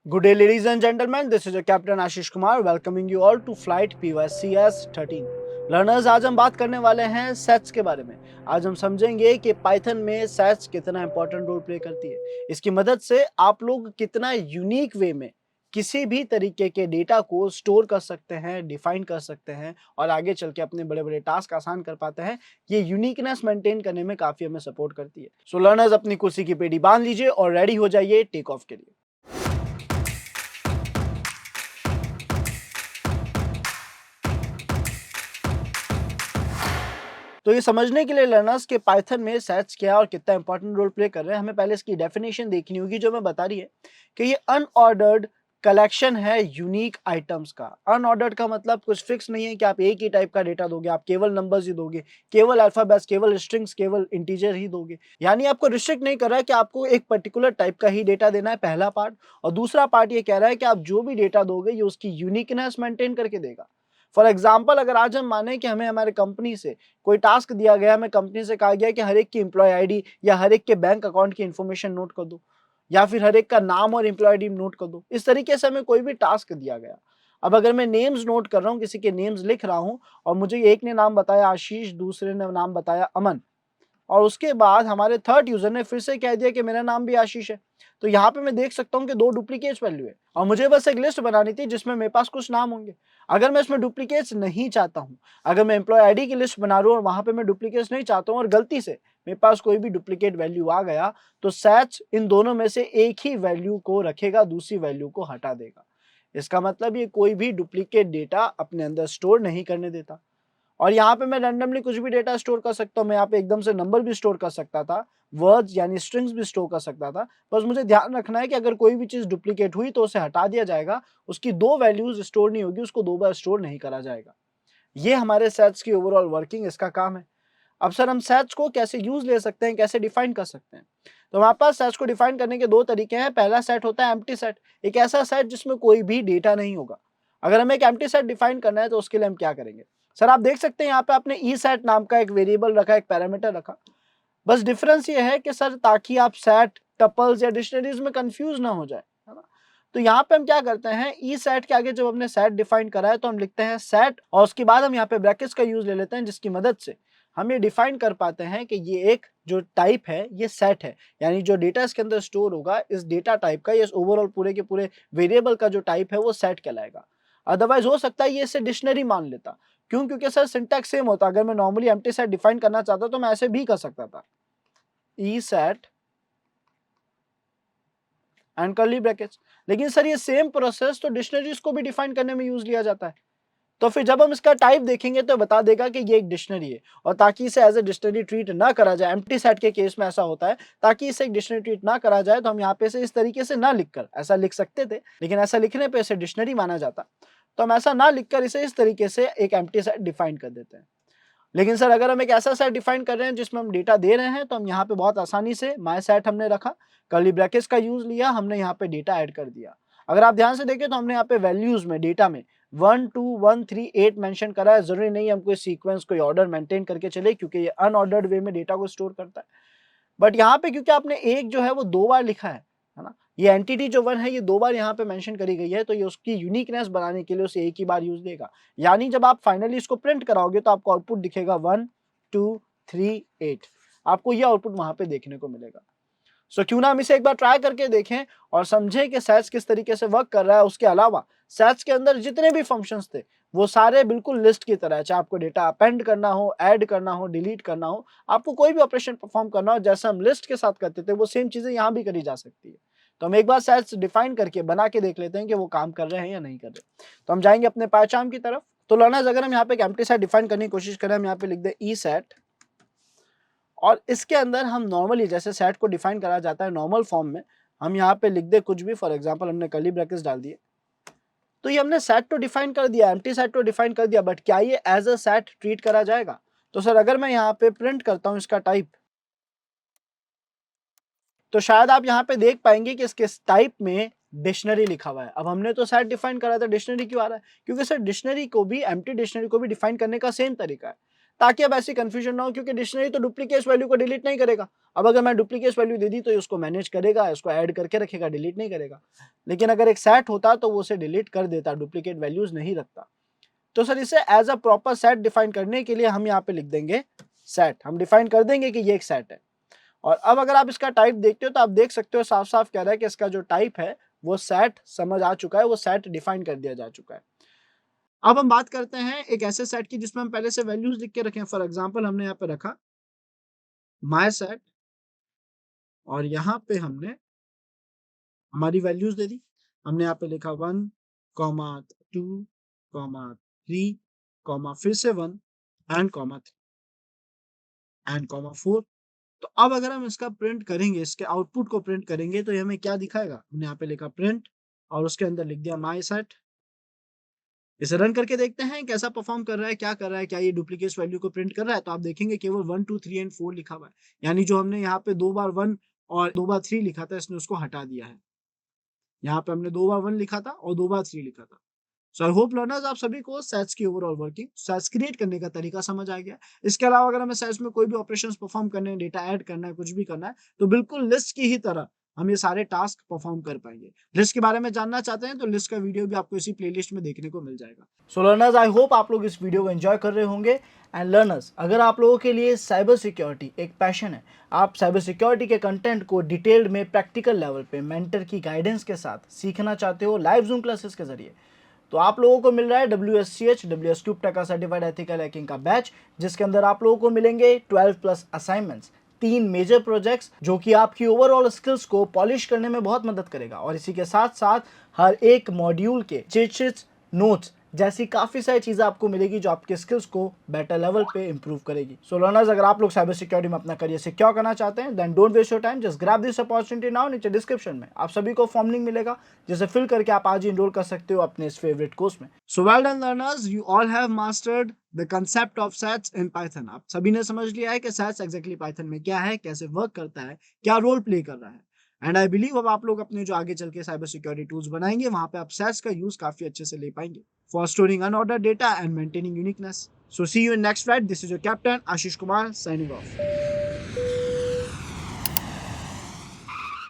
Good day, ladies and gentlemen. This is your Captain Ashish Kumar welcoming you all to Flight PYCS 13. Learners, आज हम बात करने वाले हैं सेट्स के बारे में। आज हम समझेंगे कि पाइथन में सेट्स कितना इंपॉर्टेंट रोल प्ले करती है। इसकी मदद से आप लोग कितना यूनिक वे में किसी भी तरीके के डेटा को स्टोर कर सकते हैं, डिफाइन कर सकते हैं और आगे चल के अपने बड़े-बड़े टास्क आसान कर पाते हैं। ये यूनिकनेस मेंटेन करने में काफ़ी हमें सपोर्ट करती है। सो लर्नर्स, अपनी कुर्सी की पेटी बांध लीजिए और रेडी हो जाइए टेक ऑफ के लिए। तो ये समझने के लिए लर्नर्स के पाइथन में सेट्स क्या है और कितना इंपॉर्टेंट रोल प्ले कर रहे हैं, हमें पहले इसकी डेफिनेशन देखनी होगी, जो मैं बता रही है कि ये अनऑर्डर्ड कलेक्शन है यूनिक आइटम्स का। अनऑर्डर्ड का मतलब कुछ फिक्स नहीं है कि आप एक ही टाइप का डेटा दोगे, आप केवल नंबर्स ही दोगे, केवल अल्फाबेट्स, केवल स्ट्रिंग्स, केवल इंटीजर ही दोगे। यानी आपको रिस्ट्रिक्ट नहीं कर रहा है कि आपको एक पर्टिकुलर टाइप का ही डेटा देना है, पहला पार्ट। और दूसरा पार्ट ये कह रहा है कि आप जो भी डेटा दोगे ये उसकी यूनिकनेस मेंटेन करके देगा। फॉर एग्जाम्पल, अगर आज हम माने कि हमें हमारे कंपनी से कोई टास्क दिया गया, हमें कंपनी से कहा गया कि हर एक की एम्प्लॉय आईडी या हर एक के बैंक अकाउंट की इन्फॉर्मेशन नोट कर दो, या फिर हर एक का नाम और एम्प्लॉय आईडी नोट कर दो। इस तरीके से हमें कोई भी टास्क दिया गया। अब अगर मैं नेम्स नोट कर रहा हूँ, किसी के नेम्स लिख रहा हूँ और मुझे एक ने नाम बताया आशीष, दूसरे ने नाम बताया अमन, और उसके बाद हमारे थर्ड यूजर ने फिर से कह दिया कि मेरा नाम भी आशीष है, तो यहाँ पे मैं देख सकता हूँ कि दो डुप्लीकेट्स वैल्यू है और मुझे बस एक लिस्ट बनानी थी जिसमें मेरे पास कुछ नाम होंगे। अगर मैं इसमें डुप्लीकेट्स नहीं चाहता हूँ, अगर मैं एम्प्लॉय आईडी की लिस्ट बना रहा हूँ और वहां पे मैं डुप्लीकेट्स नहीं चाहता हूँ और गलती से मेरे पास कोई भी डुप्लीकेट वैल्यू आ गया, तो सैच इन दोनों में से एक ही वैल्यू को रखेगा, दूसरी वैल्यू को हटा देगा। इसका मतलब ये कोई भी डुप्लीकेट डेटा अपने अंदर स्टोर नहीं करने देता। और यहाँ पे मैं रैंडमली कुछ भी डेटा स्टोर कर सकता हूँ। मैं यहाँ पे एकदम से नंबर भी स्टोर कर सकता था, वर्ड्स यानी स्ट्रिंग्स भी स्टोर कर सकता था। बस मुझे ध्यान रखना है कि अगर कोई भी चीज़ डुप्लीकेट हुई तो उसे हटा दिया जाएगा, उसकी दो वैल्यूज स्टोर नहीं होगी, उसको दो बार स्टोर नहीं करा जाएगा। ये हमारे सेट्स की ओवरऑल वर्किंग, इसका काम है। अब सर, हम सेट्स को कैसे यूज ले सकते हैं, कैसे डिफाइन कर सकते हैं? तो हमारे पास सेट्स को डिफाइन करने के दो तरीके हैं। पहला सेट होता है एम्प्टी सेट, एक ऐसा सेट जिसमें कोई भी डेटा नहीं होगा। अगर हमें एक एम्प्टी सेट डिफाइन करना है तो उसके लिए हम क्या करेंगे? सर, आप देख सकते हैं यहाँ पे आपने ई सेट नाम का एक वेरिएबल रखा, एक पैरामीटर रखा। बस डिफरेंस ये है कि सर, ताकि आप सेट, टपल्स या डिक्शनरीज में कंफ्यूज ना हो जाए, है ना? तो यहाँ पे हम क्या करते हैं, ई सेट के आगे जब हमने सेट डिफाइन करा है तो हम लिखते हैं सेट, और उसके बाद हम यहाँ पे ब्रैकेट्स का यूज ले लेते हैं, जिसकी मदद से हम ये डिफाइन कर पाते हैं कि ये एक जो टाइप है ये सेट है। यानी जो डेटा इसके अंदर स्टोर होगा, इस डेटा टाइप का, ये ओवरऑल पूरे के पूरे वेरिएबल का जो टाइप है वो सेट कहलाएगा। अदरवाइज हो सकता है ये इसे डिक्शनरी मान लेता। क्यों? क्योंकि सर सिंटैक्स सेम होता। अगर मैं नॉर्मली एम्प्टी सेट डिफाइन करना चाहता तो मैं ऐसे भी कर सकता था, ई सेट एंड कर्ली ब्रैकेट्स। लेकिन सर ये सेम प्रोसेस तो डिक्शनरीज को भी डिफाइन करने में यूज लिया जाता है। तो फिर जब हम इसका टाइप देखेंगे तो बता देगा कि ये एक डिक्शनरी है, और ताकि इसे एज ए डिक्शनरी ट्रीट ना करा जाए, एम्प्टी सेट के केस में ऐसा होता है, ताकि इसे एक डिक्शनरी ट्रीट ना करा जाए तो हम यहाँ पे से इस तरीके से ना लिखकर, ऐसा लिख सकते थे लेकिन ऐसा लिखने पे इसे डिक्शनरी माना जाता, तो हम ऐसा ना लिखकर इसे इस तरीके से एक एम्प्टी सेट डिफाइन कर देते हैं। लेकिन सर, अगर हम एक ऐसा सेट डिफाइन कर रहे हैं जिसमें हम डेटा दे रहे हैं, तो हम यहाँ पे बहुत आसानी से माय सेट हमने रखा, कर्ली ब्रैकेट्स का यूज लिया, हमने यहाँ पे डेटा ऐड कर दिया। अगर आप ध्यान से देखें तो हमने यहाँ पे वैल्यूज में, डेटा में 1 2 1 3 8 मेंशन करा है। जरूरी नहीं हम कोई सीक्वेंस, कोई ऑर्डर मेंटेन करके चले, क्योंकि ये अनऑर्डर्ड वे में डेटा को स्टोर करता है। बट यहाँ पे क्योंकि आपने एक जो है वो दो बार लिखा है ना, ये एंटिटी जो वन है ये दो बार यहाँ पे मेंशन करी गई है, तो ये उसकी यूनिकनेस बनाने के लिए उसे एक ही बार यूज देगा। यानी जब आप फाइनली इसको प्रिंट कराओगे तो आपको आउटपुट दिखेगा 1 2 3 8। आपको ये आउटपुट वहां पे देखने को मिलेगा। सो क्यों ना हम इसे एक बार ट्राई करके देखें और समझें कि सेट्स किस तरीके से वर्क कर रहा है। उसके अलावा सेट्स के अंदर जितने भी फंक्शंस थे वो सारे बिल्कुल लिस्ट की तरह है। चाहे आपको डेटा अपेंड करना हो, ऐड करना हो, डिलीट करना हो, आपको कोई भी ऑपरेशन परफॉर्म करना हो, जैसा हम लिस्ट के साथ करते थे वो सेम चीजें यहाँ भी करी जा सकती है। तो हम एक बार सेट्स डिफाइन करके बना के देख लेते हैं कि वो काम कर रहे हैं या नहीं कर रहे। तो हम जाएंगे अपने पायचार्म की तरफ। तो लर्नर्स, अगर हम यहाँ पे एक एम्प्टी सेट डिफाइन करने की कोशिश करें, हम यहाँ पे लिख दे ई सेट, और इसके अंदर हम नॉर्मली जैसे सेट को डिफाइन करा जाता है नॉर्मल फॉर्म में, हम यहाँ पे लिख दे कुछ भी। फॉर एग्जांपल हमने कर्ली ब्रैकेट्स डाल दिए, तो ये हमने सेट तो डिफाइन कर दिया, एम्प्टी सेट तो डिफाइन कर दिया, बट क्या ये एज अ सेट ट्रीट करा जाएगा? तो सर, अगर मैं यहाँ पे प्रिंट करता हूँ इसका टाइप, तो शायद आप यहाँ पे देख पाएंगे कि इसके टाइप में डिक्शनरी लिखा हुआ है। अब हमने तो सेट डिफाइन करा था, डिक्शनरी क्यों आ रहा है? क्योंकि सर डिक्शनरी को भी, एम्प्टी डिक्शनरी को भी डिफाइन करने का सेम तरीका है। ताकि अब ऐसी कंफ्यूजन ना हो, क्योंकि डिक्शनरी तो डुप्लीकेट वैल्यू को डिलीट नहीं करेगा। अब अगर मैं डुप्लीकेट वैल्यू दे दी तो ये उसको मैनेज करेगा, इसको ऐड करके रखेगा, डिलीट नहीं करेगा। लेकिन अगर एक सेट होता तो वो उसे डिलीट कर देता, डुप्लीकेट वैल्यूज नहीं रखता। तो सर इसे as a proper set define करने के लिए हम यहाँ पे लिख देंगे सेट, हम डिफाइन कर देंगे कि ये एक सेट है। और अब अगर आप इसका टाइप देखते हो तो आप देख सकते हो साफ साफ कह रहा है कि इसका जो टाइप है वो सेट समझ आ चुका है, वो सेट डिफाइन कर दिया जा चुका है। अब हम बात करते हैं एक ऐसे सेट की जिसमें हम पहले से वैल्यूज लिख के रखें। फॉर एग्जांपल हमने यहाँ पे रखा माय सेट और यहाँ पे हमने हमारी वैल्यूज दे दी। हमने यहाँ पे लिखा 1, 2, 3, फिर से 1 एंड 3 एंड 4। तो अब अगर हम इसका प्रिंट करेंगे, इसके आउटपुट को प्रिंट करेंगे तो ये हमें क्या दिखाएगा? हमने यहाँ पे लिखा प्रिंट और उसके अंदर लिख दिया माय सेट। इसे रन करके देखते हैं कैसा परफॉर्म कर रहा है, क्या कर रहा है, क्या ये डुप्लीकेट वैल्यू को प्रिंट कर रहा है। तो आप देखेंगे केवल 1, 2, 3 एंड 4 लिखा हुआ है, यानी जो हमने यहाँ पे 2 बार 1 और 2 बार 3 लिखा था इसने उसको हटा दिया है। यहाँ पे हमने 2 बार 1 लिखा था और 2 बार 3 लिखा था। सो आई होप लर्नर्स आप सभी को सेट्स की ओवरऑल वर्किंग, सेट्स क्रिएट करने का तरीका समझ आ गया। इसके अलावा अगर हमें सेट्स में कोई भी ऑपरेशंस परफॉर्म करने हैं, डेटा ऐड करना है, कुछ भी करना है, तो बिल्कुल लिस्ट की ही तरह हम ये सारे टास्क परफॉर्म कर पाएंगे। लिस्ट के बारे में जानना चाहते हैं तो लिस्ट का वीडियो भी आपको इसी प्लेलिस्ट में देखने को मिल जाएगा। सो लर्नर्स आई होप आप लोग इस वीडियो को एंजॉय कर रहे होंगे। एंड लर्नर्स, अगर आप लोगों के लिए साइबर सिक्योरिटी एक पैशन है, आप साइबर सिक्योरिटी के कंटेंट को डिटेल्ड में प्रैक्टिकल लेवल पे मेंटर की गाइडेंस के साथ सीखना चाहते हो लाइव जूम क्लासेस के जरिए, तो आप लोगों को मिल रहा है WSCH WSCube का सर्टिफाइड एथिकल हैकिंग का बैच, जिसके अंदर आप लोगों को मिलेंगे 12+ असाइनमेंट्स, 3 मेजर प्रोजेक्ट्स जो कि आपकी ओवरऑल स्किल्स को पॉलिश करने में बहुत मदद करेगा। और इसी के साथ साथ हर एक मॉड्यूल के चीट शीट्स, नोट्स जैसी काफ़ी सारी चीज़ें आपको मिलेगी जो आपके स्किल्स को बेटर लेवल पे इंप्रूव करेगी। सो लर्नर्स, अगर आप लोग साइबर सिक्योरिटी में अपना करियर सिक्योर करना चाहते हैं then don't waste your time, just grab this opportunity now. नीचे डिस्क्रिप्शन में आप सभी को फॉर्म लिंक मिलेगा जिसे फिल करके आप आज ही इनरोल कर सकते हो अपने इस फेवरेट कोर्स में। So well done learners, you all have mastered the concept of sets in Python. आप सभी ने समझ लिया है कि सेट्स एग्जैक्टली पाइथन में क्या है, कैसे वर्क करता है, क्या रोल प्ले कर रहा है। एंड आई बिलीव अब आप लोग अपने जो आगे चल के साइबर सिक्योरिटी टूल्स बनाएंगे वहां पे आप सेट्स का यूज काफी अच्छे से ले पाएंगे for storing unordered data and maintaining uniqueness. So see you in next flight. This is your captain Ashish Kumar signing off.